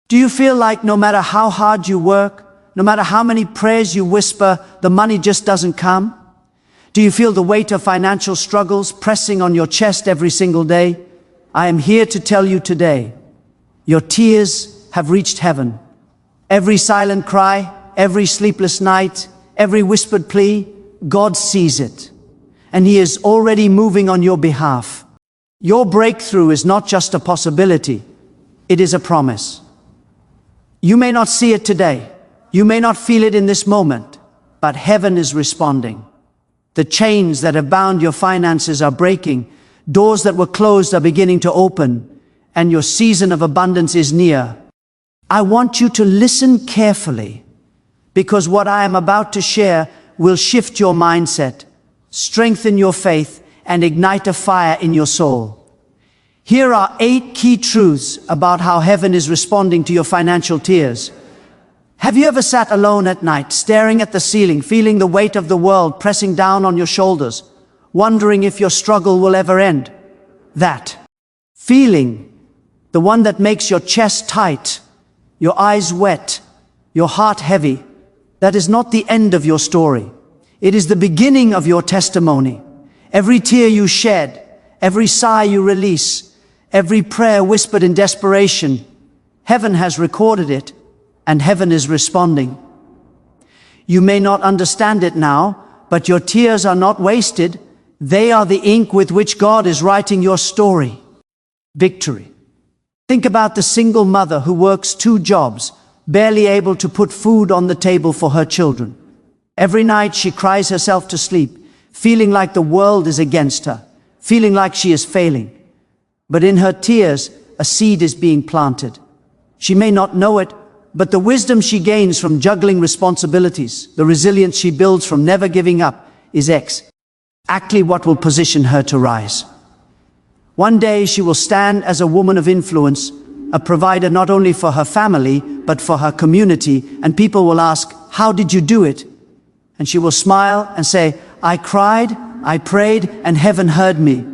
Do you feel like no matter how hard you work, no matter how many prayers you whisper, the money just doesn't come? Do you feel the weight of financial struggles pressing on your chest every single day? I am here to tell you today, your tears have reached heaven. Every silent cry, every sleepless night, every whispered plea, God sees it. And He is already moving on your behalf. Your breakthrough is not just a possibility, it is a promise. You may not see it today, you may not feel it in this moment, but heaven is responding. The chains that have bound your finances are breaking, doors that were closed are beginning to open, and your season of abundance is near. I want you to listen carefully, because what I am about to share will shift your mindset, strengthen your faith, and ignite a fire in your soul. Here are 8 key truths about how heaven is responding to your financial tears. Have you ever sat alone at night, staring at the ceiling, feeling the weight of the world pressing down on your shoulders, wondering if your struggle will ever end? That feeling, the one that makes your chest tight, your eyes wet, your heart heavy, that is not the end of your story. It is the beginning of your testimony. Every tear you shed, every sigh you release, every prayer whispered in desperation, heaven has recorded it, and heaven is responding. You may not understand it now, but your tears are not wasted. They are the ink with which God is writing your story. Victory. Think about the single mother who works 2 jobs, barely able to put food on the table for her children. Every night she cries herself to sleep, feeling like the world is against her, feeling like she is failing. But in her tears, a seed is being planted. She may not know it, but the wisdom she gains from juggling responsibilities, the resilience she builds from never giving up, is exactly what will position her to rise. One day she will stand as a woman of influence, a provider not only for her family, but for her community, and people will ask, "How did you do it?" And she will smile and say, "I cried, I prayed, and heaven heard me."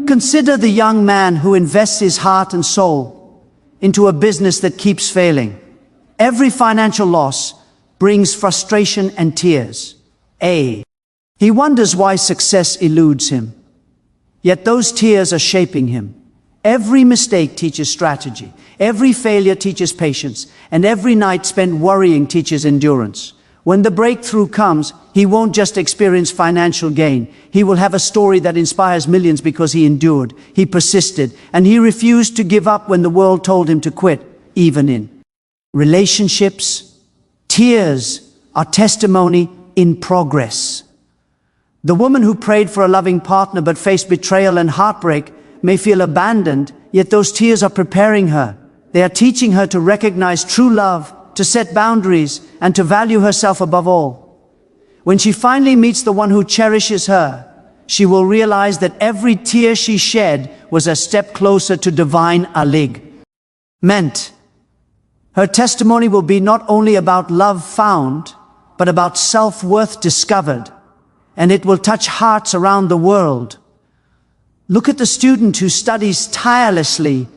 Consider the young man who invests his heart and soul into a business that keeps failing. Every financial loss brings frustration and tears. He wonders why success eludes him. Yet those tears are shaping him. Every mistake teaches strategy. Every failure teaches patience. And every night spent worrying teaches endurance. When the breakthrough comes, he won't just experience financial gain. He will have a story that inspires millions because he endured, he persisted, and he refused to give up when the world told him to quit, even in relationships. Tears are testimony in progress. The woman who prayed for a loving partner but faced betrayal and heartbreak may feel abandoned, yet those tears are preparing her. They are teaching her to recognize true love, to set boundaries, and to value herself above all. When she finally meets the one who cherishes her, she will realize that every tear she shed was a step closer to divine alignment. Her testimony will be not only about love found, but about self-worth discovered, and it will touch hearts around the world. Look at the student who studies tirelessly,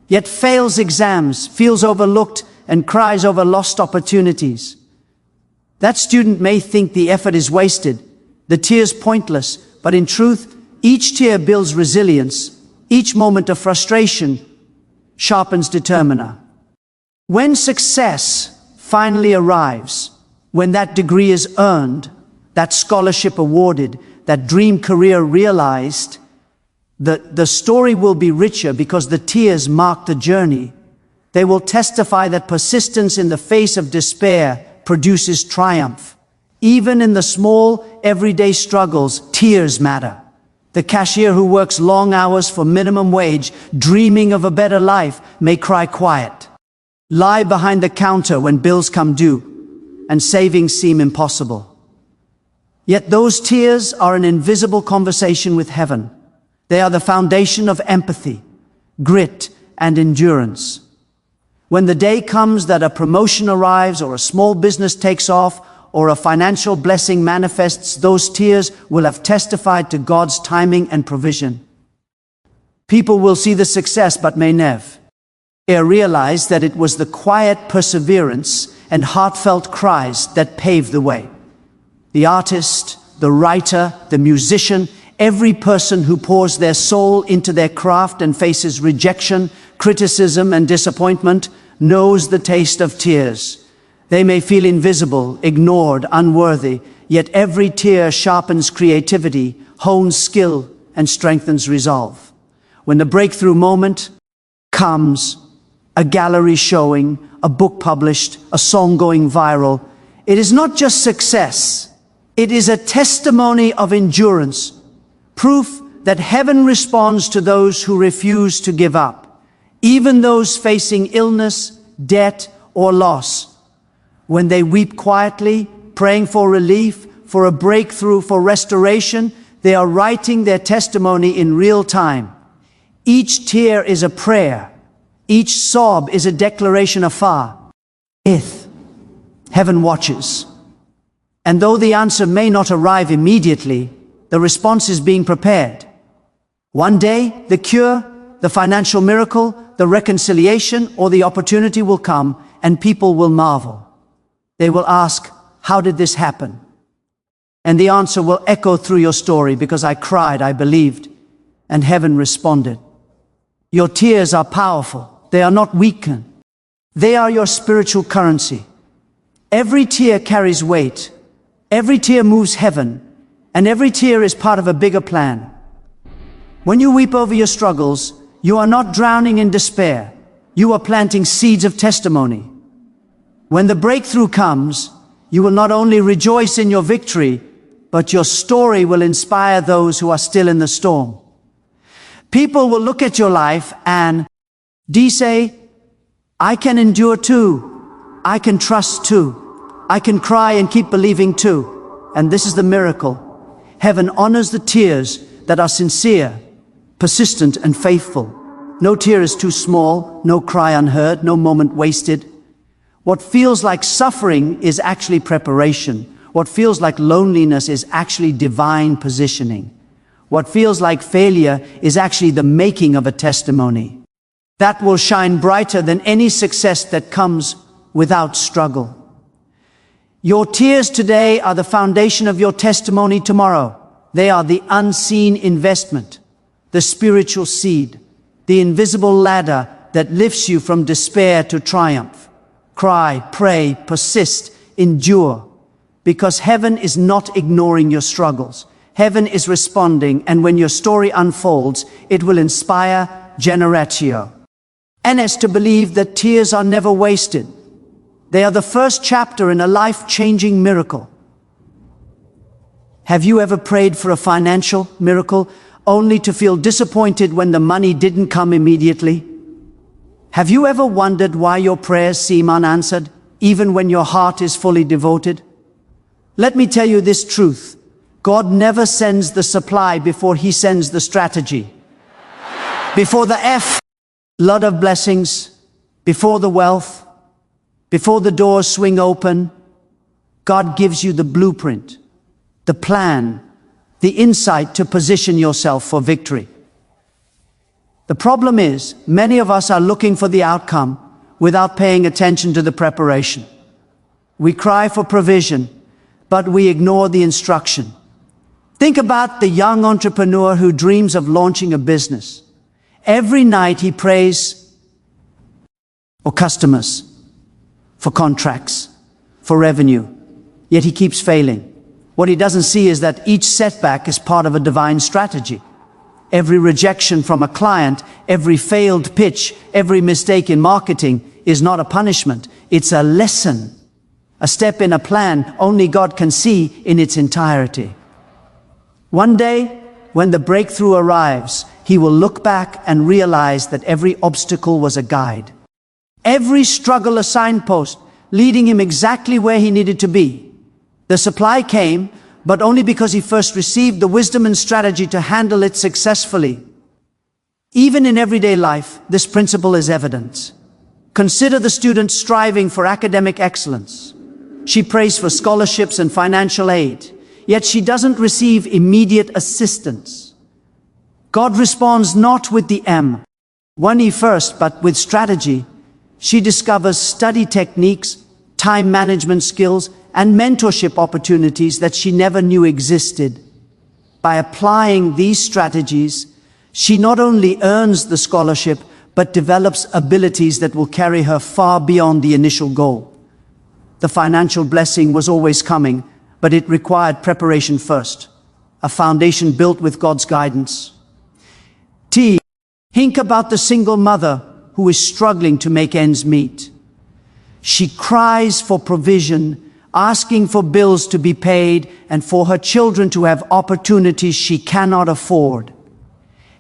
yet fails exams, feels overlooked, and cries over lost opportunities. That student may think the effort is wasted, the tears pointless, but in truth, each tear builds resilience, each moment of frustration sharpens determiner. When success finally arrives, when that degree is earned, that scholarship awarded, that dream career realized, the story will be richer because the tears mark the journey. They will testify that persistence in the face of despair produces triumph. Even in the small, everyday struggles, tears matter. The cashier who works long hours for minimum wage, dreaming of a better life, may cry quiet. Lie behind the counter when bills come due, and savings seem impossible. Yet those tears are an invisible conversation with heaven. They are the foundation of empathy, grit, and endurance. When the day comes that a promotion arrives, or a small business takes off, or a financial blessing manifests, those tears will have testified to God's timing and provision. People will see the success but may never I realized that it was the quiet perseverance and heartfelt cries that paved the way. The artist, the writer, the musician, every person who pours their soul into their craft and faces rejection, criticism, and disappointment knows the taste of tears. They may feel invisible, ignored, unworthy, yet every tear sharpens creativity, hones skill, and strengthens resolve. When the breakthrough moment comes, a gallery showing, a book published, a song going viral, it is not just success, it is a testimony of endurance, proof that heaven responds to those who refuse to give up, even those facing illness, debt, or loss. When they weep quietly, praying for relief, for a breakthrough, for restoration, they are writing their testimony in real time. Each tear is a prayer. Each sob is a declaration afar. Heaven watches. And though the answer may not arrive immediately, the response is being prepared. One day, the cure, the financial miracle, the reconciliation, or the opportunity will come, and people will marvel. They will ask, how did this happen? And the answer will echo through your story, because I cried, I believed, and heaven responded. Your tears are powerful. They are not weakened. They are your spiritual currency. Every tear carries weight. Every tear moves heaven, and every tear is part of a bigger plan. When you weep over your struggles, you are not drowning in despair. You are planting seeds of testimony. When the breakthrough comes, you will not only rejoice in your victory, but your story will inspire those who are still in the storm. People will look at your life and say, I can endure too. I can trust too. I can cry and keep believing too. And this is the miracle. Heaven honors the tears that are sincere, persistent, and faithful. No tear is too small, no cry unheard, no moment wasted. What feels like suffering is actually preparation. What feels like loneliness is actually divine positioning. What feels like failure is actually the making of a testimony that will shine brighter than any success that comes without struggle. Your tears today are the foundation of your testimony tomorrow. They are the unseen investment, the spiritual seed, the invisible ladder that lifts you from despair to triumph. Cry, pray, persist, endure, because heaven is not ignoring your struggles. Heaven is responding, and when your story unfolds, it will inspire generatio. And as to believe that tears are never wasted. They are the first chapter in a life-changing miracle. Have you ever prayed for a financial miracle only to feel disappointed when the money didn't come immediately? Have you ever wondered why your prayers seem unanswered, even when your heart is fully devoted? Let me tell you this truth. God never sends the supply before He sends the strategy. Before the flood of blessings, before the wealth, before the doors swing open, God gives you the blueprint, the plan, the insight to position yourself for victory. The problem is, many of us are looking for the outcome without paying attention to the preparation. We cry for provision, but we ignore the instruction. Think about the young entrepreneur who dreams of launching a business. Every night he prays for customers, for contracts, for revenue, yet he keeps failing. What he doesn't see is that each setback is part of a divine strategy. Every rejection from a client, every failed pitch, every mistake in marketing is not a punishment. It's a lesson, a step in a plan only God can see in its entirety. One day, when the breakthrough arrives, he will look back and realize that every obstacle was a guide. Every struggle a signpost, leading him exactly where he needed to be. The supply came, but only because he first received the wisdom and strategy to handle it successfully. Even in everyday life, this principle is evident. Consider the student striving for academic excellence. She prays for scholarships and financial aid, yet she doesn't receive immediate assistance. God responds not with the One first, but with strategy, she discovers study techniques, time management skills, and mentorship opportunities that she never knew existed. By applying these strategies, she not only earns the scholarship, but develops abilities that will carry her far beyond the initial goal. The financial blessing was always coming, but it required preparation first, a foundation built with God's guidance. Think about the single mother who is struggling to make ends meet. She cries for provision, asking for bills to be paid and for her children to have opportunities she cannot afford.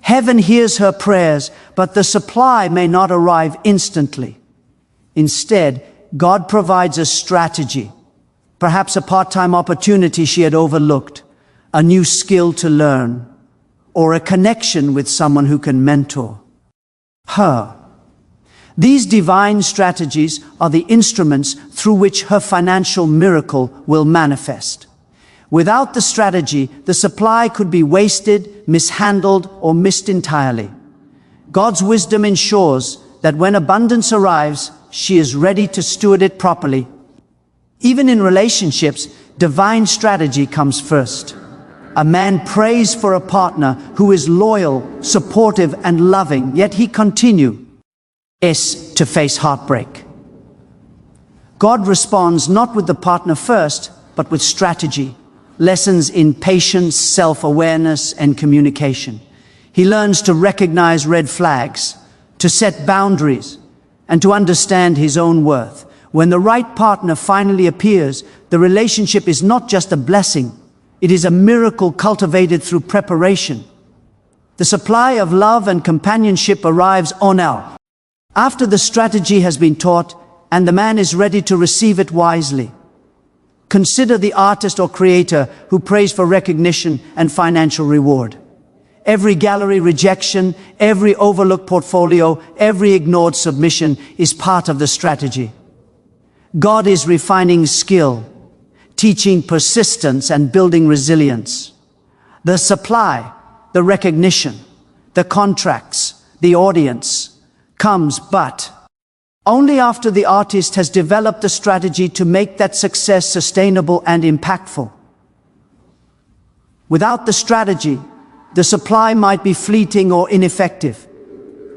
Heaven hears her prayers, but the supply may not arrive instantly. Instead, God provides a strategy, perhaps a part-time opportunity she had overlooked, a new skill to learn, or a connection with someone who can mentor her. These divine strategies are the instruments through which her financial miracle will manifest. Without the strategy, the supply could be wasted, mishandled, or missed entirely. God's wisdom ensures that when abundance arrives, she is ready to steward it properly. Even in relationships, divine strategy comes first. A man prays for a partner who is loyal, supportive, and loving, yet he continues to face heartbreak. God responds not with the partner first, but with strategy, lessons in patience, self-awareness, and communication. He learns to recognize red flags, to set boundaries, and to understand his own worth. When the right partner finally appears, the relationship is not just a blessing, it is a miracle cultivated through preparation. The supply of love and companionship arrives after the strategy has been taught and the man is ready to receive it wisely. Consider the artist or creator who prays for recognition and financial reward. Every gallery rejection, every overlooked portfolio, every ignored submission is part of the strategy. God is refining skill, teaching persistence, and building resilience. The supply, the recognition, the contracts, the audience comes, but only after the artist has developed a strategy to make that success sustainable and impactful. Without the strategy, the supply might be fleeting or ineffective.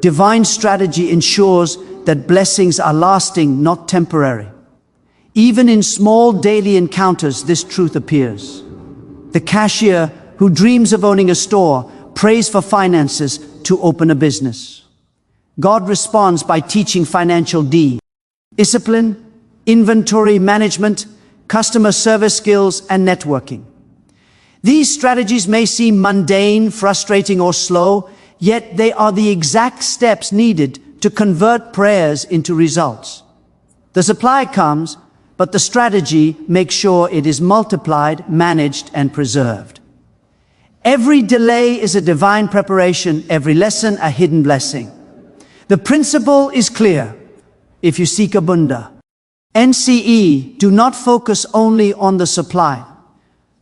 Divine strategy ensures that blessings are lasting, not temporary. Even in small daily encounters, this truth appears. The cashier who dreams of owning a store prays for finances to open a business. God responds by teaching financial discipline, inventory management, customer service skills, and networking. These strategies may seem mundane, frustrating, or slow, yet they are the exact steps needed to convert prayers into results. The supply comes, but the strategy makes sure it is multiplied, managed, and preserved. Every delay is a divine preparation, every lesson a hidden blessing. The principle is clear. If you seek abundance, do not focus only on the supply.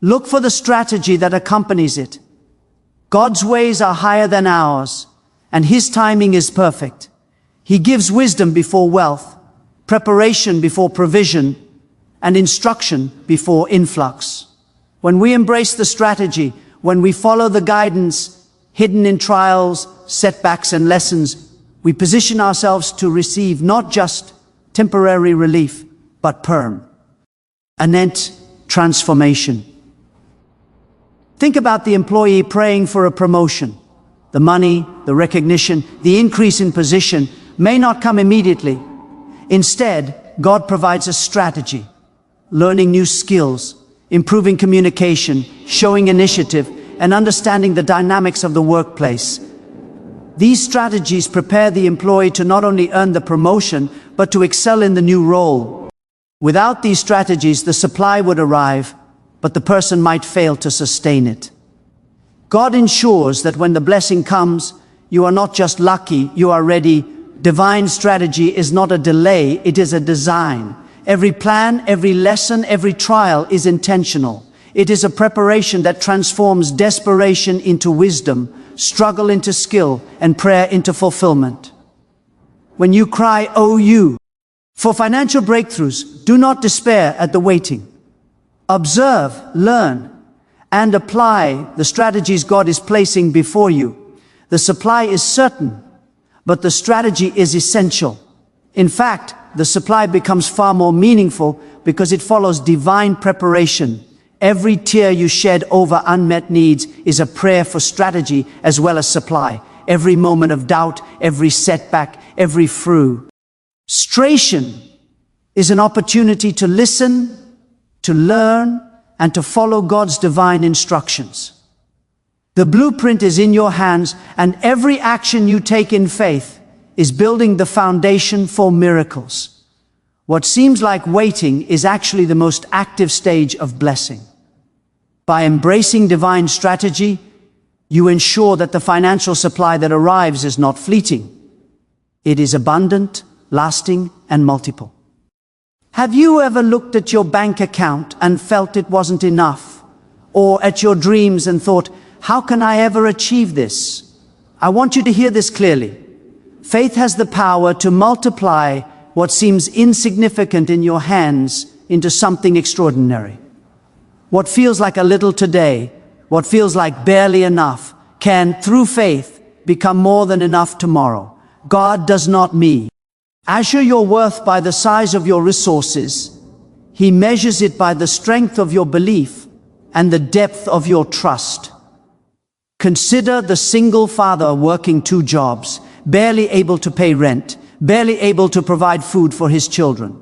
Look for the strategy that accompanies it. God's ways are higher than ours, and His timing is perfect. He gives wisdom before wealth, preparation before provision, and instruction before influx. When we embrace the strategy, when we follow the guidance hidden in trials, setbacks, and lessons, we position ourselves to receive not just temporary relief, but permanent transformation. Think about the employee praying for a promotion. The money, the recognition, the increase in position may not come immediately. Instead, God provides a strategy, learning new skills, improving communication, showing initiative, and understanding the dynamics of the workplace. These strategies prepare the employee to not only earn the promotion, but to excel in the new role. Without these strategies, the supply would arrive, but the person might fail to sustain it. God ensures that when the blessing comes, you are not just lucky, you are ready. Divine strategy is not a delay, it is a design. Every plan, every lesson, every trial is intentional. It is a preparation that transforms desperation into wisdom, struggle into skill, and prayer into fulfillment. when you cry, "Oh, you." For financial breakthroughs, do not despair at the waiting. Observe, learn, and apply the strategies God is placing before you. The supply is certain, but the strategy is essential. In fact, the supply becomes far more meaningful because it follows divine preparation. Every tear you shed over unmet needs is a prayer for strategy as well as supply. Every moment of doubt, every setback, every frustration is an opportunity to listen, to learn, and to follow God's divine instructions. The blueprint is in your hands, and every action you take in faith is building the foundation for miracles. What seems like waiting is actually the most active stage of blessing. By embracing divine strategy, you ensure that the financial supply that arrives is not fleeting. It is abundant, lasting, and multiple. Have you ever looked at your bank account and felt it wasn't enough? Or at your dreams and thought, "How can I ever achieve this?" I want you to hear this clearly. Faith has the power to multiply what seems insignificant in your hands into something extraordinary. What feels like a little today, what feels like barely enough, can, through faith, become more than enough tomorrow. God does not measure your worth by the size of your resources. He measures it by the strength of your belief and the depth of your trust. Consider the single father working 2 jobs, barely able to pay rent, barely able to provide food for his children.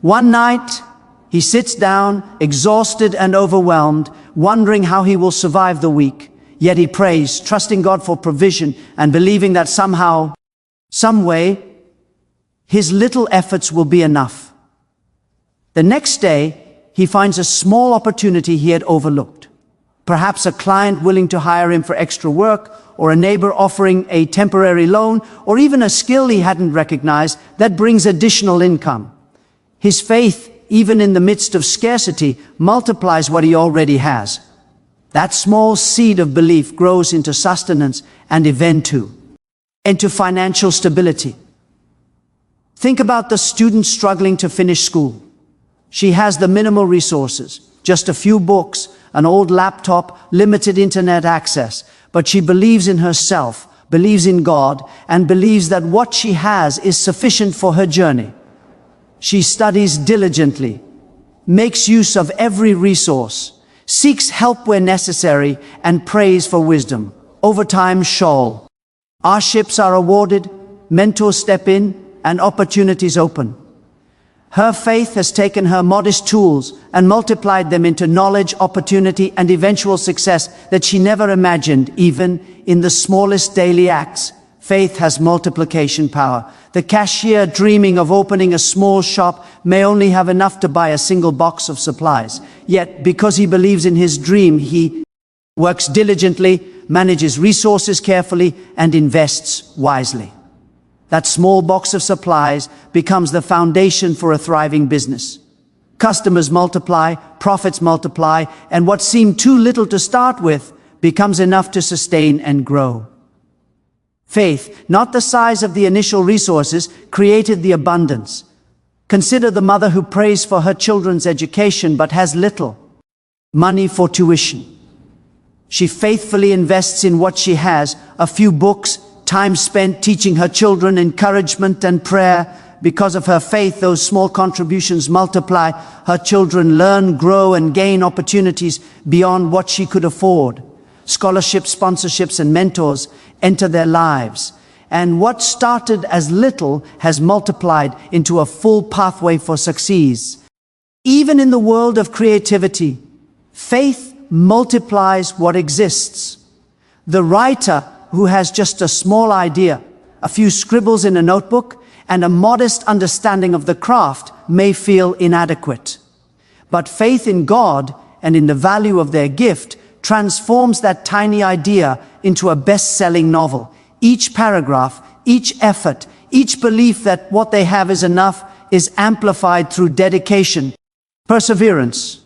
One night, he sits down, exhausted and overwhelmed, wondering how he will survive the week. Yet he prays, trusting God for provision and believing that somehow, some way, his little efforts will be enough. The next day, he finds a small opportunity he had overlooked. Perhaps a client willing to hire him for extra work, or a neighbor offering a temporary loan, or even a skill he hadn't recognized that brings additional income. His faith, even in the midst of scarcity, multiplies what he already has. That small seed of belief grows into sustenance and into financial stability. Think about the student struggling to finish school. She has the minimal resources, just a few books, an old laptop, limited internet access, but she believes in herself, believes in God, and believes that what she has is sufficient for her journey. She studies diligently, makes use of every resource, seeks help where necessary, and prays for wisdom. Over time, hardships are awarded, mentors step in, and opportunities open. Her faith has taken her modest tools and multiplied them into knowledge, opportunity, and eventual success that she never imagined, even in the smallest daily acts. Faith has multiplication power. The cashier dreaming of opening a small shop may only have enough to buy a single box of supplies. Yet, because he believes in his dream, he works diligently, manages resources carefully, and invests wisely. That small box of supplies becomes the foundation for a thriving business. Customers multiply, profits multiply, and what seemed too little to start with becomes enough to sustain and grow. Faith, not the size of the initial resources, created the abundance. Consider the mother who prays for her children's education but has little money for tuition. She faithfully invests in what she has, a few books, time spent teaching her children, encouragement and prayer. Because of her faith, those small contributions multiply. Her children learn, grow, and gain opportunities beyond what she could afford. Scholarships, sponsorships, and mentors enter their lives. And what started as little has multiplied into a full pathway for success. Even in the world of creativity, faith multiplies what exists. The writer who has just a small idea, a few scribbles in a notebook, and a modest understanding of the craft may feel inadequate. But faith in God and in the value of their gift transforms that tiny idea into a best-selling novel. Each paragraph, each effort, each belief that what they have is enough is amplified through dedication, perseverance,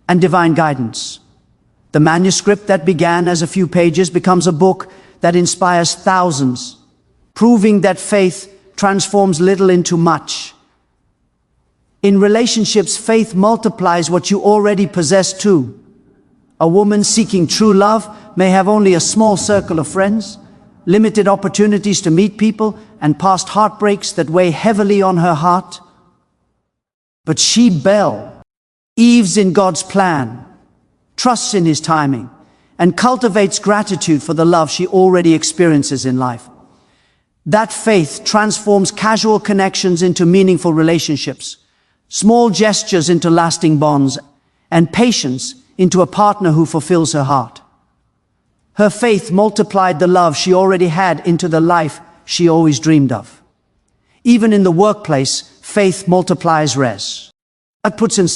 and divine guidance. The manuscript that began as a few pages becomes a book that inspires thousands, proving that faith transforms little into much. In relationships, faith multiplies what you already possess too. A woman seeking true love may have only a small circle of friends, limited opportunities to meet people, and past heartbreaks that weigh heavily on her heart. But she, Belle, Eve's in God's plan, trusts in His timing, and cultivates gratitude for the love she already experiences in life. That faith transforms casual connections into meaningful relationships, small gestures into lasting bonds, and patience into a partner who fulfills her heart. Her faith multiplied the love she already had into the life she always dreamed of. Even in the workplace, faith multiplies res. That puts in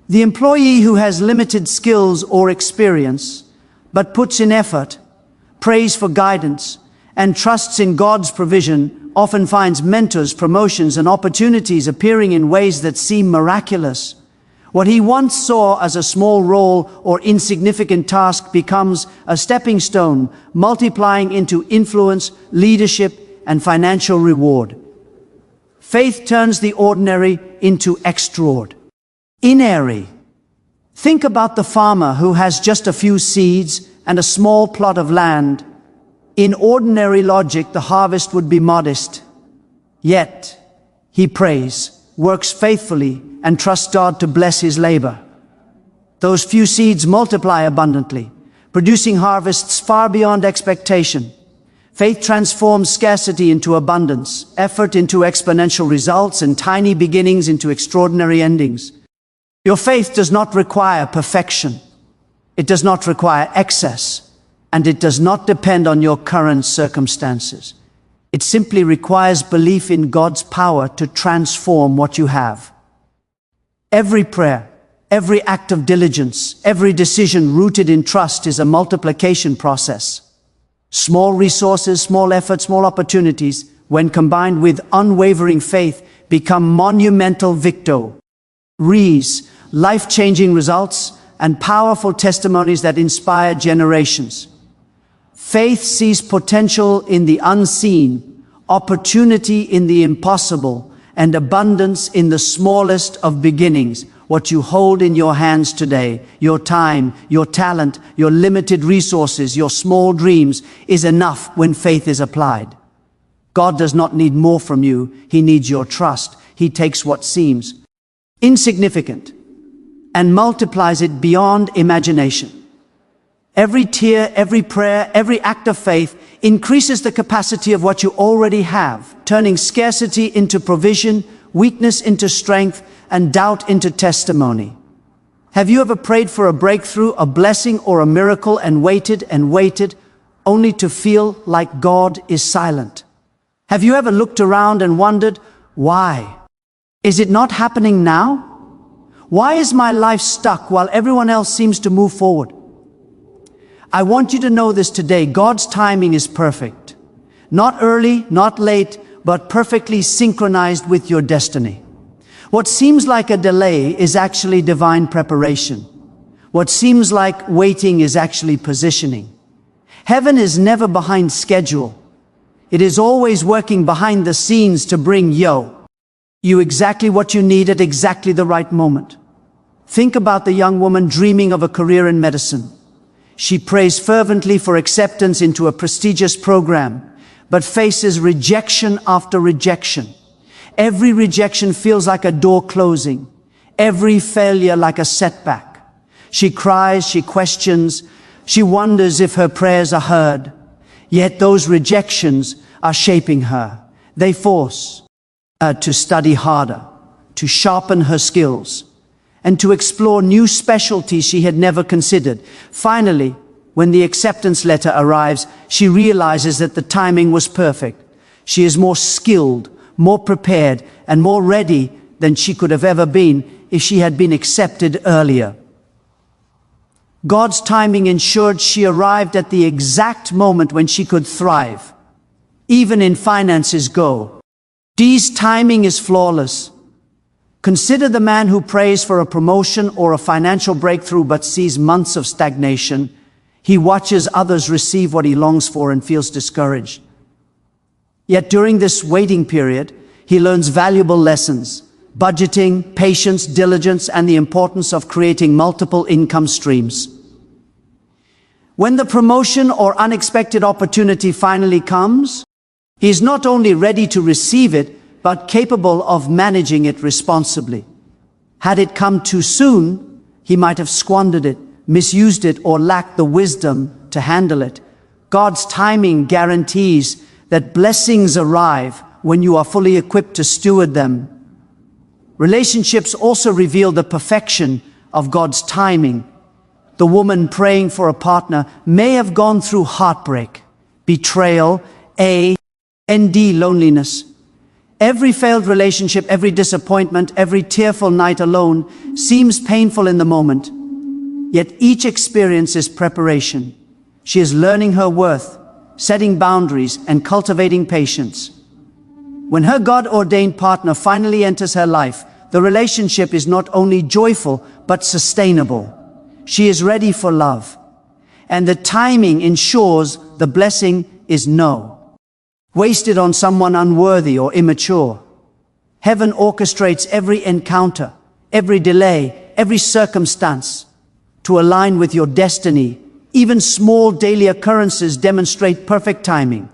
the employee who has limited skills or experience, but puts in effort, prays for guidance, and trusts in God's provision, often finds mentors, promotions, and opportunities appearing in ways that seem miraculous. What he once saw as a small role or insignificant task becomes a stepping stone, multiplying into influence, leadership, and financial reward. Faith turns the ordinary into extraordinary. Think about the farmer who has just a few seeds and a small plot of land. In ordinary logic, the harvest would be modest. Yet, he prays, works faithfully, and trusts God to bless his labor. Those few seeds multiply abundantly, producing harvests far beyond expectation. Faith transforms scarcity into abundance, effort into exponential results, and tiny beginnings into extraordinary endings. Your faith does not require perfection. It does not require excess, and it does not depend on your current circumstances. It simply requires belief in God's power to transform what you have. Every prayer, every act of diligence, every decision rooted in trust is a multiplication process. Small resources, small effort, small opportunities, when combined with unwavering faith, become monumental victories, life-changing results, and powerful testimonies that inspire generations. Faith sees potential in the unseen, opportunity in the impossible, and abundance in the smallest of beginnings. What you hold in your hands today, your time, your talent, your limited resources, your small dreams, is enough when faith is applied. God does not need more from you. He needs your trust. He takes what seems insignificant and multiplies it beyond imagination. Every tear, every prayer, every act of faith increases the capacity of what you already have, turning scarcity into provision, weakness into strength, and doubt into testimony. Have you ever prayed for a breakthrough, a blessing, or a miracle and waited, only to feel like God is silent? Have you ever looked around and wondered, why? Is it not happening now? Why is my life stuck while everyone else seems to move forward? I want you to know this today. God's timing is perfect. Not early, not late, but perfectly synchronized with your destiny. What seems like a delay is actually divine preparation. What seems like waiting is actually positioning. Heaven is never behind schedule. It is always working behind the scenes to bring you exactly what you need at exactly the right moment. Think about the young woman dreaming of a career in medicine. She prays fervently for acceptance into a prestigious program, but faces rejection after rejection. Every rejection feels like a door closing, every failure like a setback. She cries, she questions, she wonders if her prayers are heard. Yet those rejections are shaping her. They force her to study harder, to sharpen her skills, and to explore new specialties she had never considered. Finally, when the acceptance letter arrives, she realizes that the timing was perfect. She is more skilled, more prepared, and more ready than she could have ever been if she had been accepted earlier. God's timing ensured she arrived at the exact moment when she could thrive. Even in finances God's timing is flawless. Consider the man who prays for a promotion or a financial breakthrough but sees months of stagnation. He watches others receive what he longs for and feels discouraged. Yet during this waiting period, he learns valuable lessons: budgeting, patience, diligence, and the importance of creating multiple income streams. When the promotion or unexpected opportunity finally comes, he is not only ready to receive it, but capable of managing it responsibly. Had it come too soon, he might have squandered it, misused it, or lacked the wisdom to handle it. God's timing guarantees that blessings arrive when you are fully equipped to steward them. Relationships also reveal the perfection of God's timing. The woman praying for a partner may have gone through heartbreak, betrayal, and loneliness. Every failed relationship, every disappointment, every tearful night alone seems painful in the moment. Yet each experience is preparation. She is learning her worth, setting boundaries, and cultivating patience. When her God-ordained partner finally enters her life, the relationship is not only joyful, but sustainable. She is ready for love. And the timing ensures the blessing is wasted on someone unworthy or immature. Heaven orchestrates every encounter, every delay, every circumstance to align with your destiny. Even small daily occurrences demonstrate perfect timing.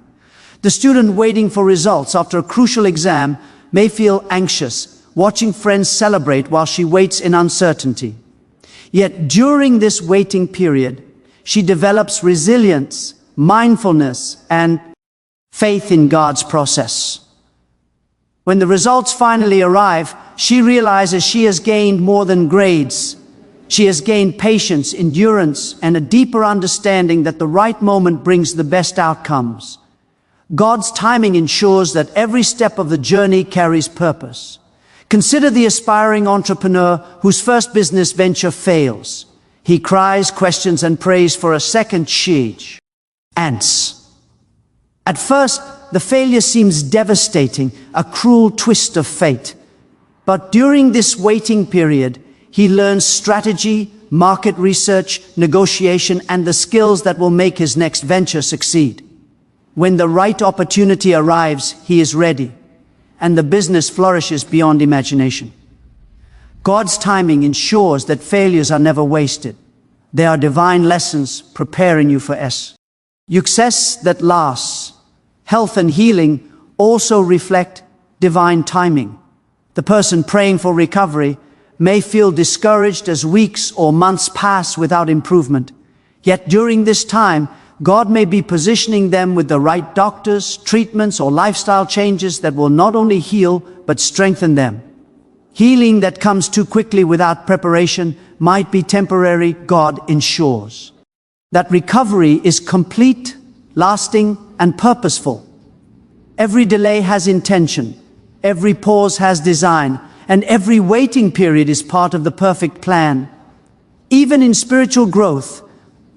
The student waiting for results after a crucial exam may feel anxious, watching friends celebrate while she waits in uncertainty. Yet during this waiting period, she develops resilience, mindfulness, and faith in God's process. When the results finally arrive, she realizes she has gained more than grades. She has gained patience, endurance, and a deeper understanding that the right moment brings the best outcomes. God's timing ensures that every step of the journey carries purpose. Consider the aspiring entrepreneur whose first business venture fails. He cries, questions, and prays for a second chance. At first, the failure seems devastating, a cruel twist of fate. But during this waiting period, he learns strategy, market research, negotiation, and the skills that will make his next venture succeed. When the right opportunity arrives, he is ready, and the business flourishes beyond imagination. God's timing ensures that failures are never wasted. They are divine lessons preparing you for success that lasts. Health and healing also reflect divine timing. The person praying for recovery may feel discouraged as weeks or months pass without improvement. Yet during this time, God may be positioning them with the right doctors, treatments, or lifestyle changes that will not only heal, but strengthen them. Healing that comes too quickly without preparation might be temporary. God ensures that recovery is complete, lasting, and purposeful. Every delay has intention, every pause has design, and every waiting period is part of the perfect plan. Even in spiritual growth,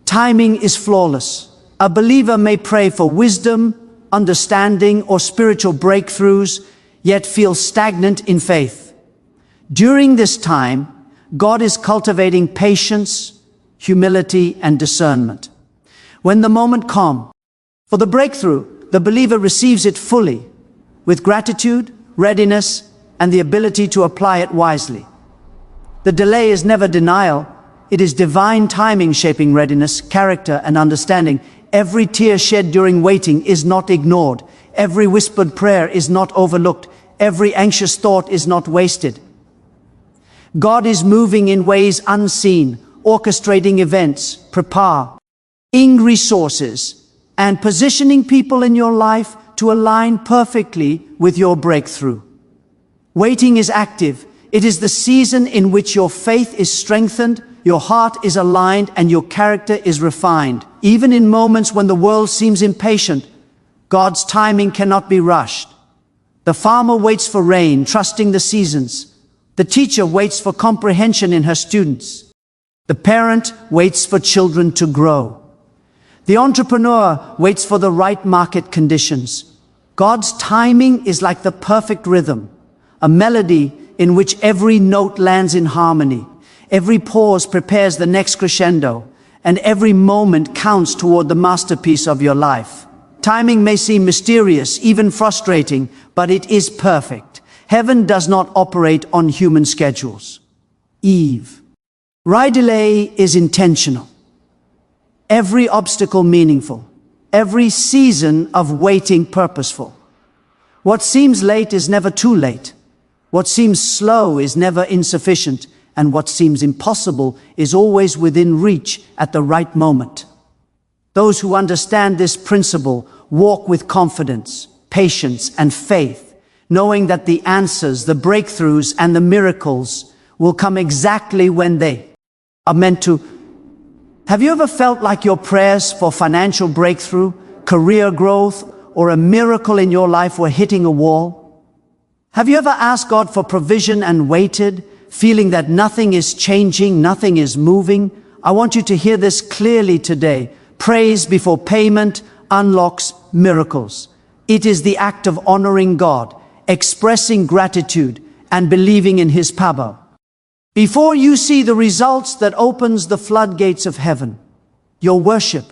timing is flawless. A believer may pray for wisdom, understanding, or spiritual breakthroughs, yet feel stagnant in faith. During this time, God is cultivating patience, humility, and discernment. When the moment comes for the breakthrough, the believer receives it fully, with gratitude, readiness, and the ability to apply it wisely. The delay is never denial. It is divine timing shaping readiness, character, and understanding. Every tear shed during waiting is not ignored. Every whispered prayer is not overlooked. Every anxious thought is not wasted. God is moving in ways unseen, orchestrating events, preparing resources, and positioning people in your life to align perfectly with your breakthrough. Waiting is active. It is the season in which your faith is strengthened, your heart is aligned, and your character is refined. Even in moments when the world seems impatient, God's timing cannot be rushed. The farmer waits for rain, trusting the seasons. The teacher waits for comprehension in her students. The parent waits for children to grow. The entrepreneur waits for the right market conditions. God's timing is like the perfect rhythm, a melody in which every note lands in harmony. Every pause prepares the next crescendo, and every moment counts toward the masterpiece of your life. Timing may seem mysterious, even frustrating, but it is perfect. Heaven does not operate on human schedules. Eve. Right delay is intentional. Every obstacle meaningful. Every season of waiting purposeful. What seems late is never too late. What seems slow is never insufficient, and what seems impossible is always within reach at the right moment. Those who understand this principle walk with confidence, patience, and faith, knowing that the answers, the breakthroughs, and the miracles will come exactly when they are meant to. Have you ever felt like your prayers for financial breakthrough, career growth, or a miracle in your life were hitting a wall? Have you ever asked God for provision and waited, feeling that nothing is changing, nothing is moving? I want you to hear this clearly today. Praise before payment unlocks miracles. It is the act of honoring God, expressing gratitude, and believing in His power. Before you see the results that opens the floodgates of heaven, your worship,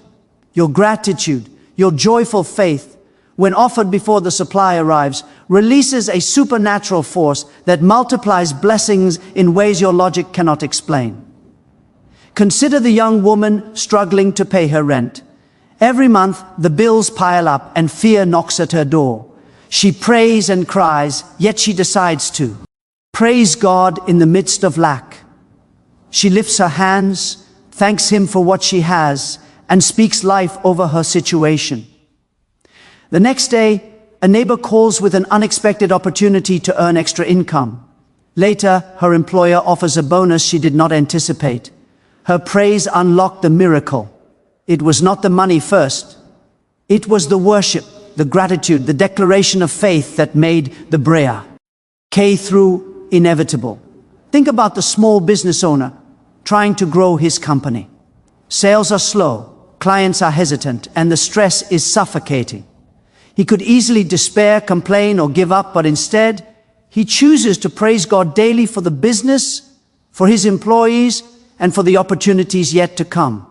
your gratitude, your joyful faith, when offered before the supply arrives, releases a supernatural force that multiplies blessings in ways your logic cannot explain. Consider the young woman struggling to pay her rent. Every month, the bills pile up and fear knocks at her door. She prays and cries, yet she decides to praise God in the midst of lack. She lifts her hands, thanks Him for what she has, and speaks life over her situation. The next day, a neighbor calls with an unexpected opportunity to earn extra income. Later, her employer offers a bonus she did not anticipate. Her praise unlocked the miracle. It was not the money first. It was the worship, the gratitude, the declaration of faith that made the prayer through inevitable. Think about the small business owner trying to grow his company. Sales are slow, clients are hesitant, and the stress is suffocating. He could easily despair, complain, or give up, but instead, he chooses to praise God daily for the business, for his employees, and for the opportunities yet to come.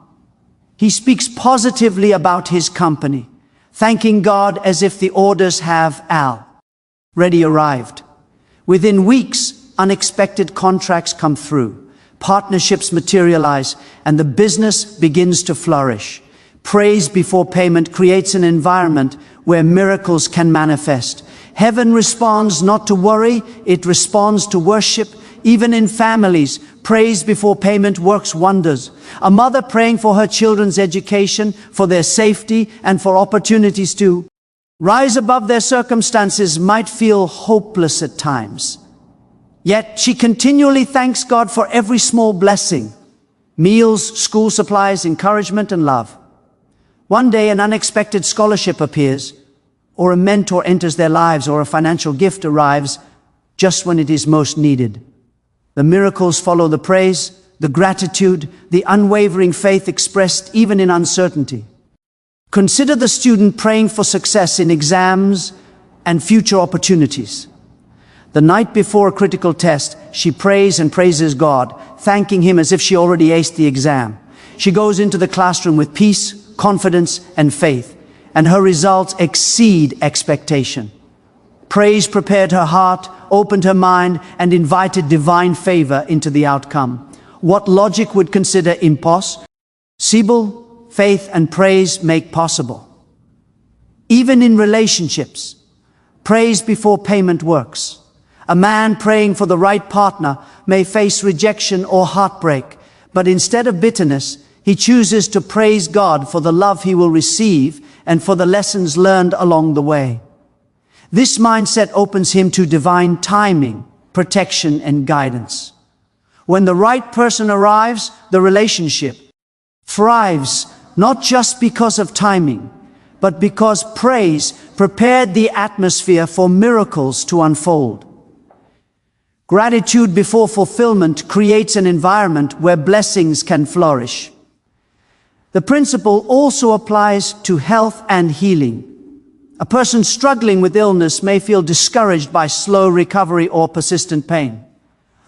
He speaks positively about his company, thanking God as if the orders have already arrived. Within weeks, unexpected contracts come through, partnerships materialize, and the business begins to flourish. Praise before payment creates an environment where miracles can manifest. Heaven responds not to worry, it responds to worship. Even in families, praise before payment works wonders. A mother praying for her children's education, for their safety, and for opportunities to rise above their circumstances might feel hopeless at times. Yet she continually thanks God for every small blessing: meals, school supplies, encouragement, and love. One day an unexpected scholarship appears, or a mentor enters their lives, or a financial gift arrives just when it is most needed. The miracles follow the praise, the gratitude, the unwavering faith expressed even in uncertainty. Consider the student praying for success in exams and future opportunities. The night before a critical test, she prays and praises God, thanking Him as if she already aced the exam. She goes into the classroom with peace, confidence, and faith, and her results exceed expectation. Praise prepared her heart, opened her mind, and invited divine favor into the outcome. What logic would consider impossible, faith and praise make possible. Even in relationships, praise before payment works. A man praying for the right partner may face rejection or heartbreak, but instead of bitterness, he chooses to praise God for the love he will receive and for the lessons learned along the way. This mindset opens him to divine timing, protection, and guidance. When the right person arrives, the relationship thrives, not just because of timing, but because praise prepared the atmosphere for miracles to unfold. Gratitude before fulfillment creates an environment where blessings can flourish. The principle also applies to health and healing. A person struggling with illness may feel discouraged by slow recovery or persistent pain.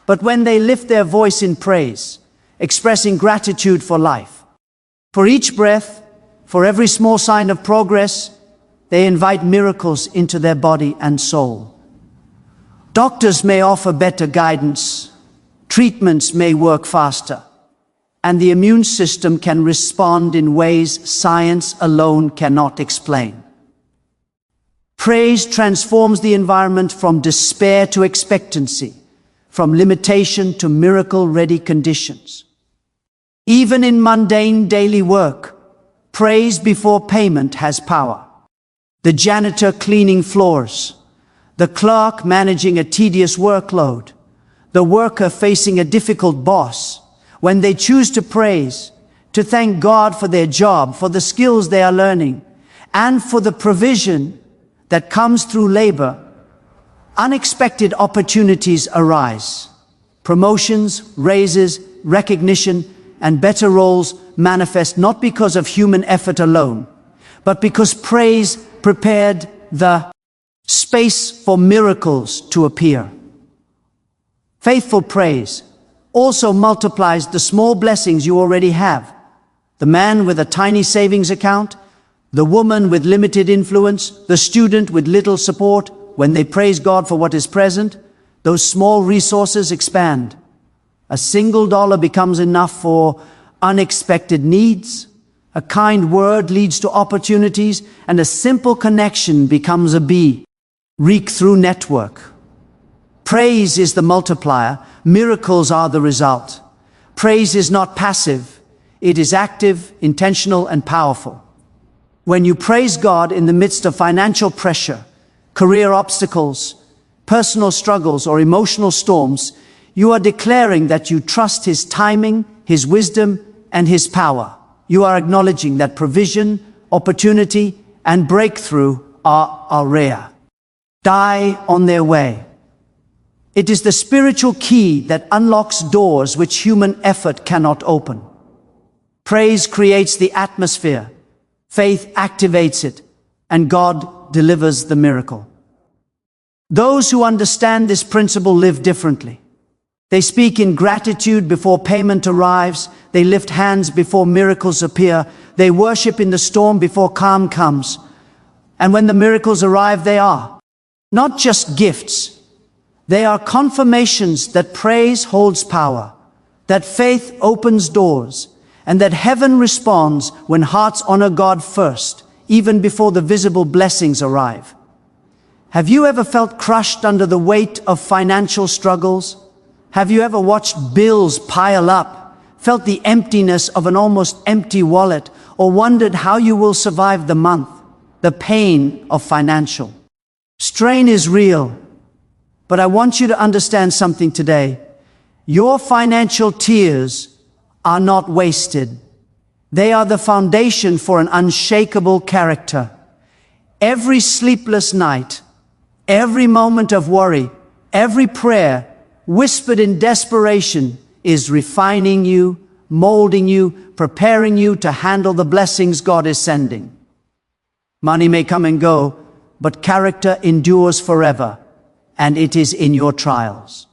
But when they lift their voice in praise, expressing gratitude for life, for each breath, for every small sign of progress, They invite miracles into their body and soul. Doctors may offer better guidance, treatments may work faster, and the immune system can respond in ways science alone cannot explain. Praise transforms the environment from despair to expectancy, from limitation to miracle-ready conditions. Even in mundane daily work, praise before payment has power. The janitor cleaning floors, the clerk managing a tedious workload, the worker facing a difficult boss, when they choose to praise, to thank God for their job, for the skills they are learning, and for the provision that comes through labor, unexpected opportunities arise. Promotions, raises, recognition, and better roles manifest not because of human effort alone, but because praise prepared the space for miracles to appear. Faithful praise also multiplies the small blessings you already have. The man with a tiny savings account, the woman with limited influence, the student with little support, when they praise God for what is present, those small resources expand. A single dollar becomes enough for unexpected needs. A kind word leads to opportunities, and a simple connection becomes a reek-through network. Praise is the multiplier. Miracles are the result. Praise is not passive. It is active, intentional, and powerful. When you praise God in the midst of financial pressure, career obstacles, personal struggles, or emotional storms, you are declaring that you trust His timing, His wisdom, and His power. You are acknowledging that provision, opportunity, and breakthrough are rare. Die on their way. It is the spiritual key that unlocks doors which human effort cannot open. Praise creates the atmosphere, faith activates it, and God delivers the miracle. Those who understand this principle live differently. They speak in gratitude before payment arrives. They lift hands before miracles appear. They worship in the storm before calm comes. And when the miracles arrive, they are not just gifts. They are confirmations that praise holds power, that faith opens doors, and that heaven responds when hearts honor God first, even before the visible blessings arrive. Have you ever felt crushed under the weight of financial struggles? Have you ever watched bills pile up, felt the emptiness of an almost empty wallet, or wondered how you will survive the month? The pain of financial strain is real, but I want you to understand something today. Your financial tears are not wasted. They are the foundation for an unshakable character. Every sleepless night, every moment of worry, every prayer whispered in desperation is refining you, molding you, preparing you to handle the blessings God is sending. Money may come and go, but character endures forever, and it is in your trials.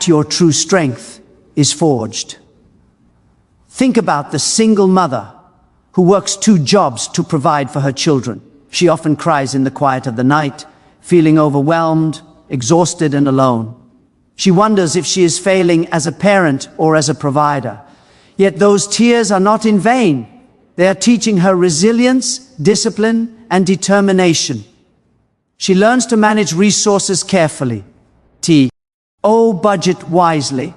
Your true strength is forged. Think about the single mother who works 2 jobs to provide for her children. She often cries in the quiet of the night, feeling overwhelmed, exhausted, and alone. She wonders if she is failing as a parent or as a provider. Yet those tears are not in vain. They are teaching her resilience, discipline, and determination. She learns to manage resources carefully, budget wisely,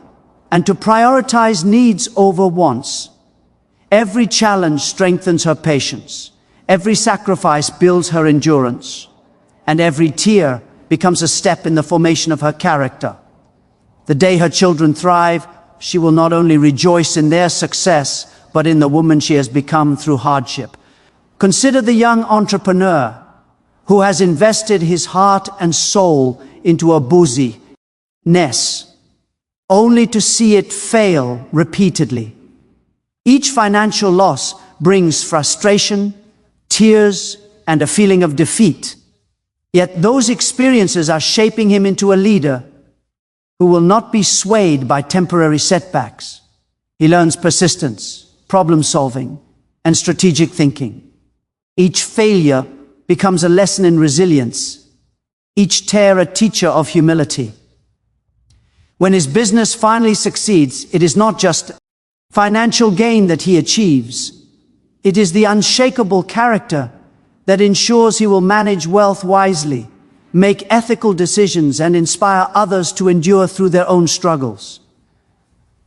and to prioritize needs over wants. Every challenge strengthens her patience. Every sacrifice builds her endurance. And every tear becomes a step in the formation of her character. The day her children thrive, she will not only rejoice in their success, but in the woman she has become through hardship. Consider the young entrepreneur who has invested his heart and soul into a business, only to see it fail repeatedly. Each financial loss brings frustration, tears, and a feeling of defeat. Yet those experiences are shaping him into a leader who will not be swayed by temporary setbacks. He learns persistence, problem solving, and strategic thinking. Each failure becomes a lesson in resilience. Each tear a teacher of humility. When his business finally succeeds, it is not just financial gain that he achieves. It is the unshakable character that ensures he will manage wealth wisely, make ethical decisions, and inspire others to endure through their own struggles.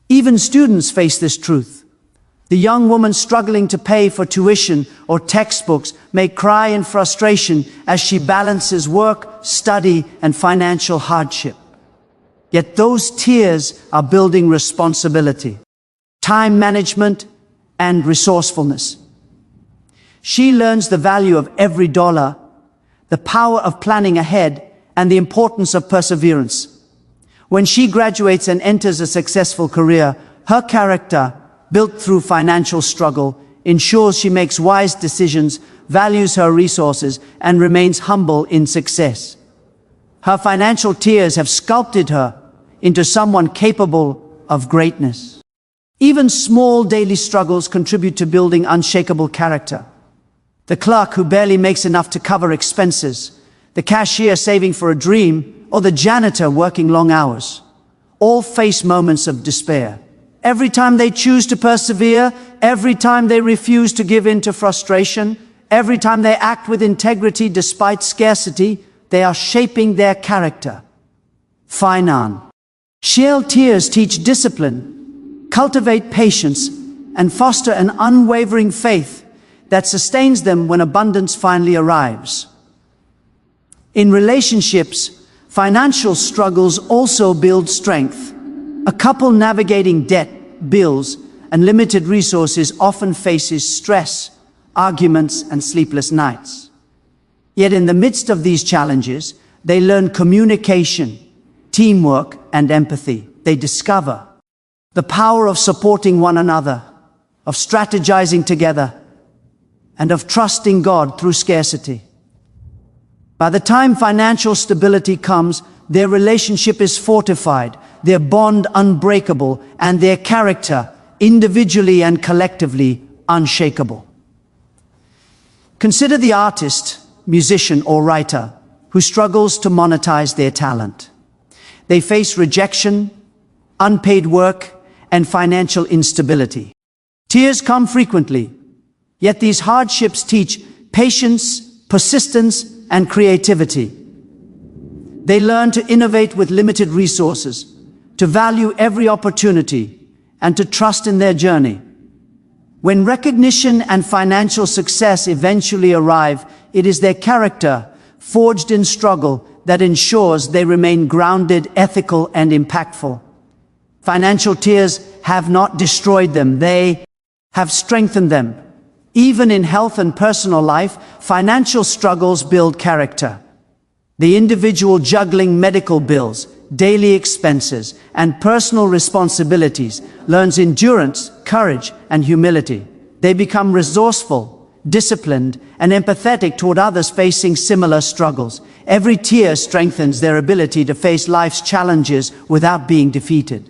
Even students face this truth. The young woman struggling to pay for tuition or textbooks may cry in frustration as she balances work, study, and financial hardship. Yet those tears are building responsibility, time management, and resourcefulness. She learns the value of every dollar, the power of planning ahead, and the importance of perseverance. When she graduates and enters a successful career, her character, built through financial struggle, ensures she makes wise decisions, values her resources, and remains humble in success. Her financial tears have sculpted her into someone capable of greatness. Even small daily struggles contribute to building unshakable character. The clerk who barely makes enough to cover expenses, the cashier saving for a dream, or the janitor working long hours, all face moments of despair. Every time they choose to persevere, every time they refuse to give in to frustration, every time they act with integrity despite scarcity, they are shaping their character. Finan. Shale tears teach discipline, cultivate patience, and foster an unwavering faith that sustains them when abundance finally arrives. In relationships, financial struggles also build strength. A couple navigating debt, bills, and limited resources often faces stress, arguments, and sleepless nights. Yet in the midst of these challenges, they learn communication, teamwork, and empathy. They discover the power of supporting one another, of strategizing together, and of trusting God through scarcity. By the time financial stability comes, their relationship is fortified, their bond unbreakable, and their character, individually and collectively, unshakable. Consider the artist, musician, or writer who struggles to monetize their talent. They face rejection, unpaid work, and financial instability. Tears come frequently, yet these hardships teach patience, persistence, and creativity. They learn to innovate with limited resources, to value every opportunity, and to trust in their journey. When recognition and financial success eventually arrive, it is their character, forged in struggle, that ensures they remain grounded, ethical, and impactful. Financial tears have not destroyed them, they have strengthened them. Even in health and personal life, financial struggles build character. The individual juggling medical bills, daily expenses, and personal responsibilities learns endurance, courage, and humility. They become resourceful, disciplined, and empathetic toward others facing similar struggles. Every tear strengthens their ability to face life's challenges without being defeated.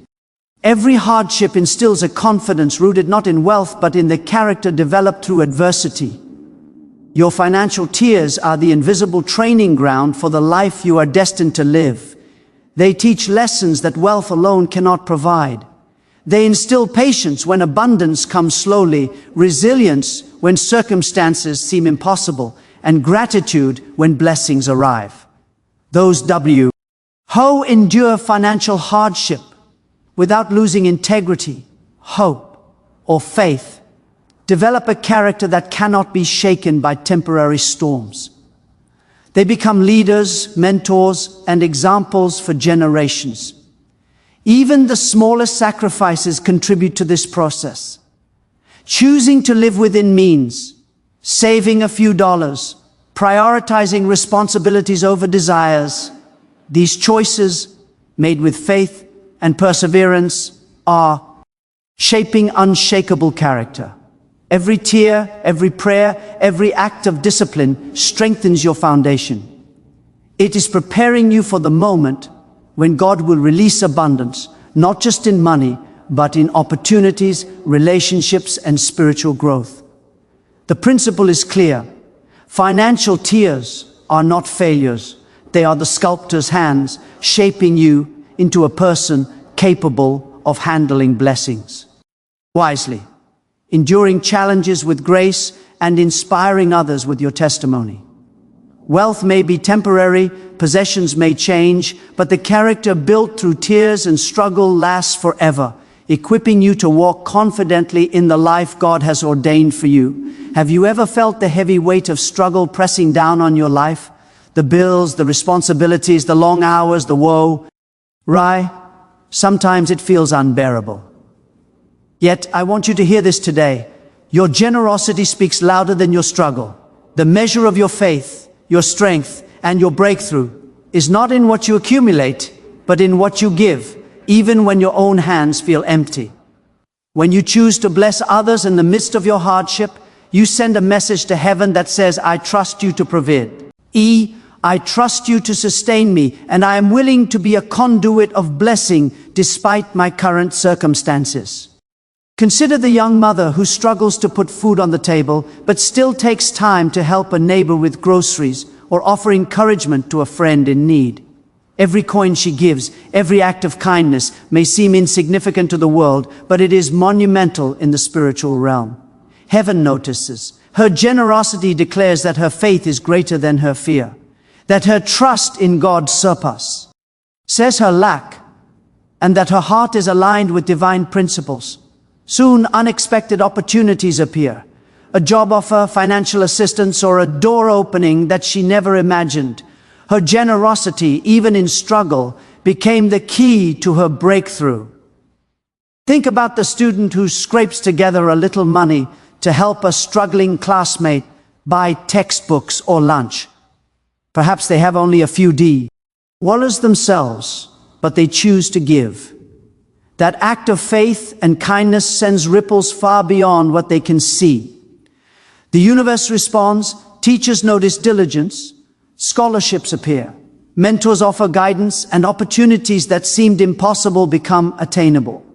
Every hardship instills a confidence rooted not in wealth but in the character developed through adversity. Your financial tears are the invisible training ground for the life you are destined to live. They teach lessons that wealth alone cannot provide. They instill patience when abundance comes slowly, resilience when circumstances seem impossible, and gratitude when blessings arrive. Those who endure financial hardship without losing integrity, hope, or faith, develop a character that cannot be shaken by temporary storms. They become leaders, mentors, and examples for generations. Even the smallest sacrifices contribute to this process. Choosing to live within means, saving a few dollars, prioritizing responsibilities over desires, these choices, made with faith and perseverance, are shaping unshakable character. Every tear, every prayer, every act of discipline strengthens your foundation. It is preparing you for the moment when God will release abundance, not just in money, but in opportunities, relationships, and spiritual growth. The principle is clear. Financial tears are not failures. They are the sculptor's hands shaping you into a person capable of handling blessings wisely, enduring challenges with grace, and inspiring others with your testimony. Wealth may be temporary, possessions may change, but the character built through tears and struggle lasts forever, equipping you to walk confidently in the life God has ordained for you. Have you ever felt the heavy weight of struggle pressing down on your life? The bills, the responsibilities, the long hours, the woe. Right? Sometimes it feels unbearable. Yet, I want you to hear this today. Your generosity speaks louder than your struggle. The measure of your faith, your strength, and your breakthrough is not in what you accumulate, but in what you give, even when your own hands feel empty. When you choose to bless others in the midst of your hardship, you send a message to heaven that says, I trust you to provide. I trust you to sustain me, and I am willing to be a conduit of blessing despite my current circumstances. Consider the young mother who struggles to put food on the table, but still takes time to help a neighbor with groceries or offer encouragement to a friend in need. Every coin she gives, every act of kindness may seem insignificant to the world, but it is monumental in the spiritual realm. Heaven notices. Her generosity declares that her faith is greater than her fear, that her trust in God says her lack, and that her heart is aligned with divine principles. Soon, unexpected opportunities appear. A job offer, financial assistance, or a door opening that she never imagined. Her generosity, even in struggle, became the key to her breakthrough. Think about the student who scrapes together a little money to help a struggling classmate buy textbooks or lunch. Perhaps they have only a few dollars themselves, but they choose to give. That act of faith and kindness sends ripples far beyond what they can see. The universe responds, teachers notice diligence, scholarships appear, mentors offer guidance, and opportunities that seemed impossible become attainable.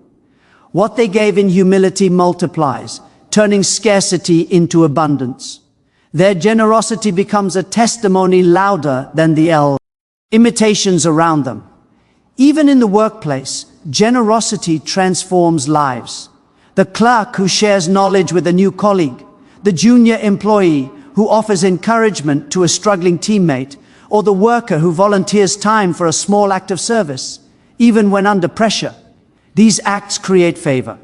What they gave in humility multiplies, turning scarcity into abundance. Their generosity becomes a testimony louder than the imitations around them. Even in the workplace, generosity transforms lives. The clerk who shares knowledge with a new colleague, the junior employee who offers encouragement to a struggling teammate, or the worker who volunteers time for a small act of service, even when under pressure. These acts create favor.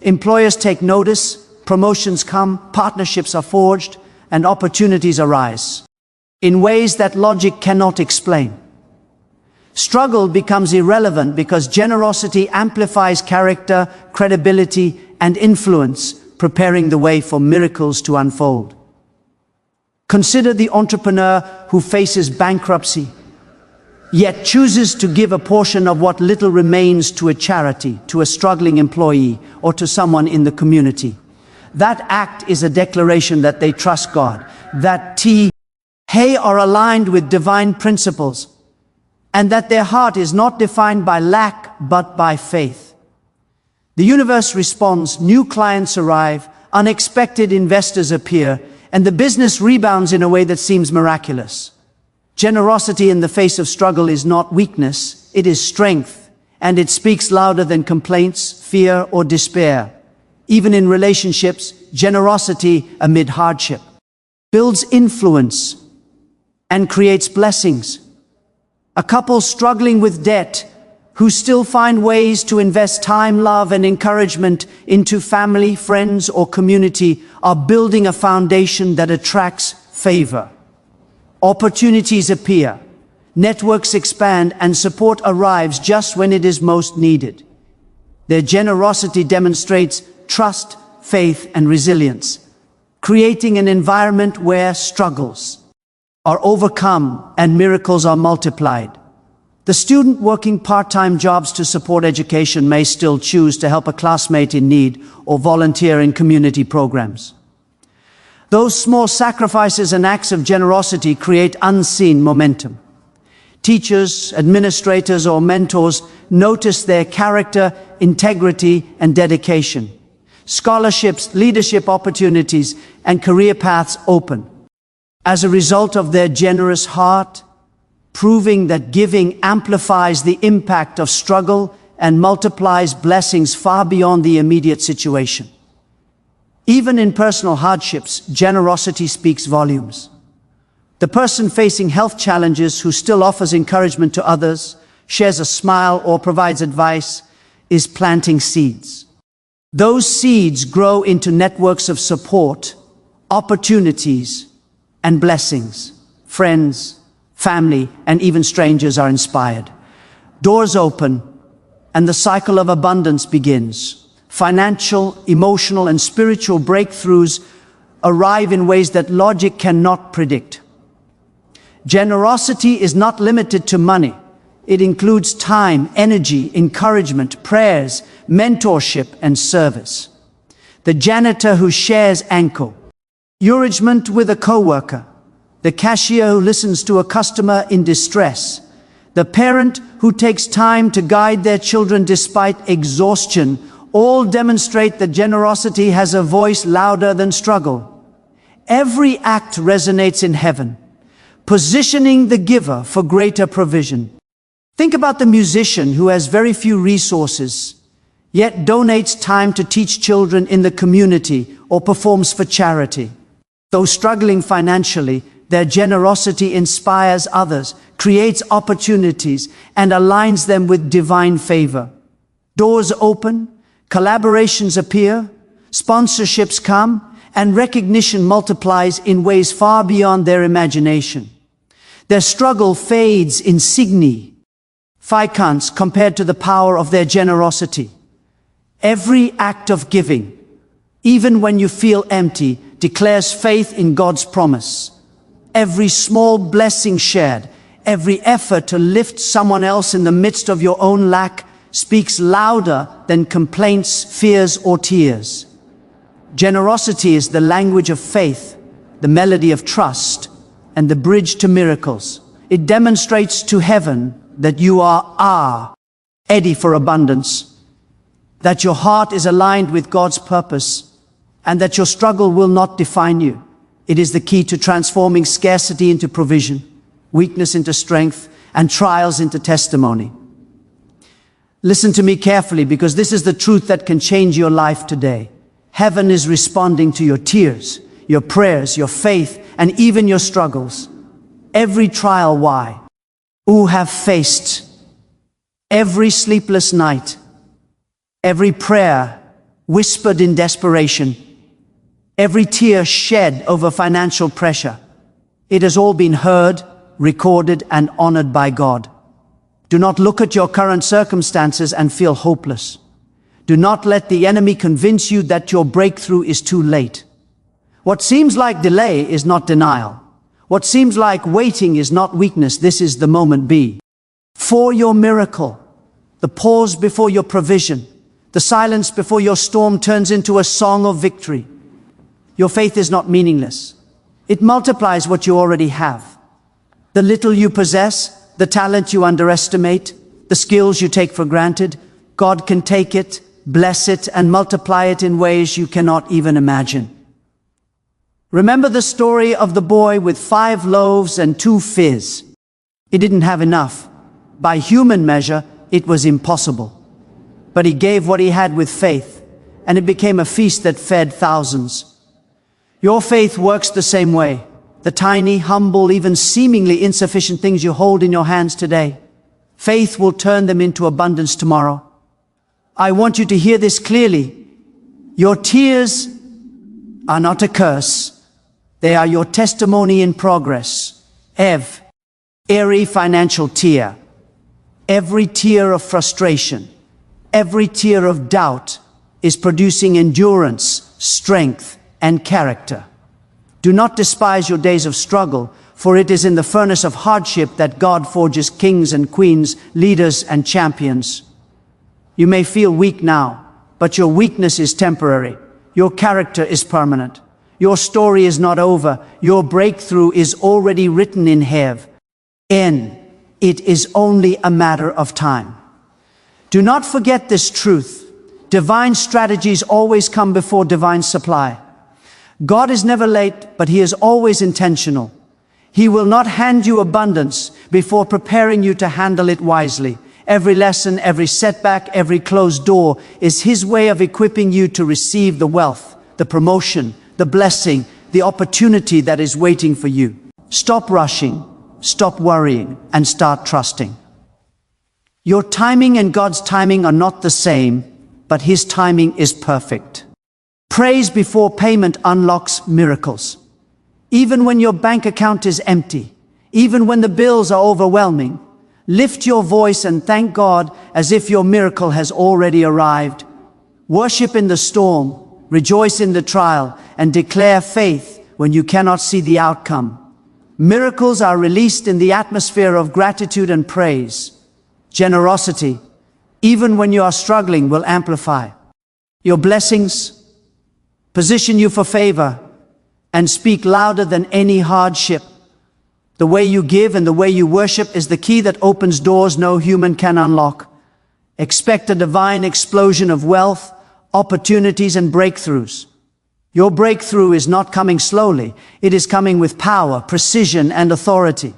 Employers take notice, promotions come, partnerships are forged, and opportunities arise in ways that logic cannot explain. Struggle becomes irrelevant because generosity amplifies character, credibility, and influence, preparing the way for miracles to unfold. Consider the entrepreneur who faces bankruptcy, yet chooses to give a portion of what little remains to a charity, to a struggling employee, or to someone in the community. That act is a declaration that they trust God, that they are aligned with divine principles, and that their heart is not defined by lack, but by faith. The universe responds, new clients arrive, unexpected investors appear, and the business rebounds in a way that seems miraculous. Generosity in the face of struggle is not weakness, it is strength, and it speaks louder than complaints, fear, or despair. Even in relationships, generosity amid hardship builds influence and creates blessings. A couple struggling with debt who still find ways to invest time, love, and encouragement into family, friends, or community are building a foundation that attracts favor. Opportunities appear, networks expand, and support arrives just when it is most needed. Their generosity demonstrates trust, faith, and resilience, creating an environment where struggles are overcome and miracles are multiplied. The student working part-time jobs to support education may still choose to help a classmate in need or volunteer in community programs. Those small sacrifices and acts of generosity create unseen momentum. Teachers, administrators, or mentors notice their character, integrity, and dedication. Scholarships, leadership opportunities, and career paths open. as a result of their generous heart, proving that giving amplifies the impact of struggle and multiplies blessings far beyond the immediate situation. Even in personal hardships, generosity speaks volumes. The person facing health challenges who still offers encouragement to others, shares a smile, or provides advice is planting seeds. Those seeds grow into networks of support, opportunities, and blessings. Friends, family, and even strangers are inspired. Doors open, and the cycle of abundance begins. Financial, emotional, and spiritual breakthroughs arrive in ways that logic cannot predict. Generosity is not limited to money. It includes time, energy, encouragement, prayers, mentorship, and service. The janitor who shares encouragement with a coworker, the cashier who listens to a customer in distress, the parent who takes time to guide their children despite exhaustion, all demonstrate that generosity has a voice louder than struggle. Every act resonates in heaven, positioning the giver for greater provision. Think about the musician who has very few resources, yet donates time to teach children in the community or performs for charity. Though struggling financially, their generosity inspires others, creates opportunities, and aligns them with divine favor. Doors open, collaborations appear, sponsorships come, and recognition multiplies in ways far beyond their imagination. Their struggle fades insignificance compared to the power of their generosity. Every act of giving, even when you feel empty, declares faith in God's promise. Every small blessing shared, every effort to lift someone else in the midst of your own lack speaks louder than complaints, fears, or tears. Generosity is the language of faith, the melody of trust, and the bridge to miracles. It demonstrates to heaven that you are ready for abundance, that your heart is aligned with God's purpose, and that your struggle will not define you. It is the key to transforming scarcity into provision, weakness into strength, and trials into testimony. Listen to me carefully, because this is the truth that can change your life today. Heaven is responding to your tears, your prayers, your faith, and even your struggles. Every trial, why? Who have faced every sleepless night, every prayer whispered in desperation, every tear shed over financial pressure. It has all been heard, recorded, and honored by God. Do not look at your current circumstances and feel hopeless. Do not let the enemy convince you that your breakthrough is too late. What seems like delay is not denial. What seems like waiting is not weakness. This is the moment B. For your miracle, the pause before your provision, the silence before your storm turns into a song of victory. Your faith is not meaningless. It multiplies what you already have. The little you possess, the talent you underestimate, the skills you take for granted, God can take it, bless it, and multiply it in ways you cannot even imagine. Remember the story of the boy with 5 loaves and 2 fishes. He didn't have enough. By human measure, it was impossible. But he gave what he had with faith, and it became a feast that fed thousands. Your faith works the same way. The tiny, humble, even seemingly insufficient things you hold in your hands today, faith will turn them into abundance tomorrow. I want you to hear this clearly. Your tears are not a curse. They are your testimony in progress. Every financial tear, every tear of frustration, every tear of doubt is producing endurance, strength, and character. Do not despise your days of struggle, for it is in the furnace of hardship that God forges kings and queens, leaders and champions. You may feel weak now, but your weakness is temporary. Your character is permanent. Your story is not over. Your breakthrough is already written in heaven. It is only a matter of time. Do not forget this truth. Divine strategies always come before divine supply. God is never late, but He is always intentional. He will not hand you abundance before preparing you to handle it wisely. Every lesson, every setback, every closed door is His way of equipping you to receive the wealth, the promotion, the blessing, the opportunity that is waiting for you. Stop rushing, stop worrying, and start trusting. Your timing and God's timing are not the same, but His timing is perfect. Praise before payment unlocks miracles. Even when your bank account is empty, even when the bills are overwhelming, lift your voice and thank God as if your miracle has already arrived. Worship in the storm, rejoice in the trial, and declare faith when you cannot see the outcome. Miracles are released in the atmosphere of gratitude and praise. Generosity, even when you are struggling, will amplify. Your blessings position you for favor and speak louder than any hardship. The way you give and the way you worship is the key that opens doors no human can unlock. Expect a divine explosion of wealth, opportunities, and breakthroughs. Your breakthrough is not coming slowly. It is coming with power, precision, and authority.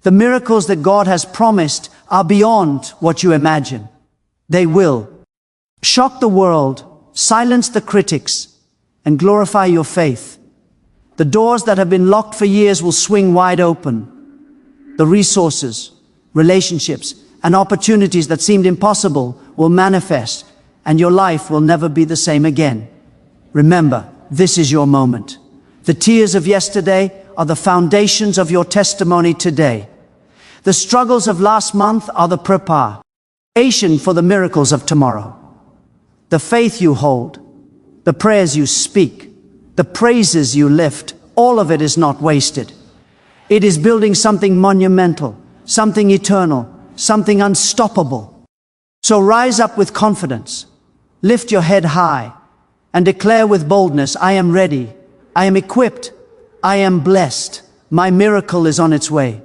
The miracles that God has promised are beyond what you imagine. They will shock the world, silence the critics, and glorify your faith. The doors that have been locked for years will swing wide open. The resources, relationships, and opportunities that seemed impossible will manifest, and your life will never be the same again. Remember, this is your moment. The tears of yesterday are the foundations of your testimony today. The struggles of last month are the preparation for the miracles of tomorrow. The faith you hold, the prayers you speak, the praises you lift, all of it is not wasted. It is building something monumental, something eternal, something unstoppable. So rise up with confidence, lift your head high, and declare with boldness, I am ready, I am equipped, I am blessed, my miracle is on its way.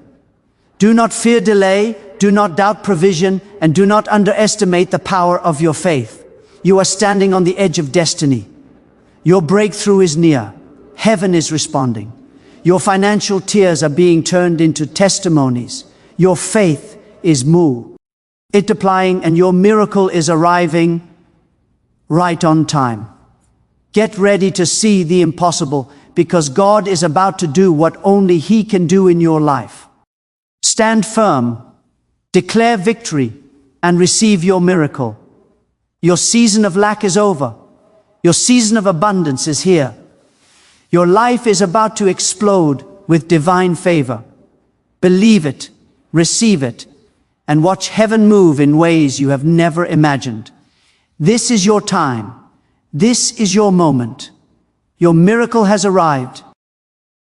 Do not fear delay, do not doubt provision, and do not underestimate the power of your faith. You are standing on the edge of destiny. Your breakthrough is near. Heaven is responding. Your financial tears are being turned into testimonies. Your faith is multiplying, and your miracle is arriving right on time. Get ready to see the impossible, because God is about to do what only He can do in your life. Stand firm, declare victory, and receive your miracle. Your season of lack is over. Your season of abundance is here. Your life is about to explode with divine favor. Believe it, receive it, and watch heaven move in ways you have never imagined. This is your time. This is your moment. Your miracle has arrived.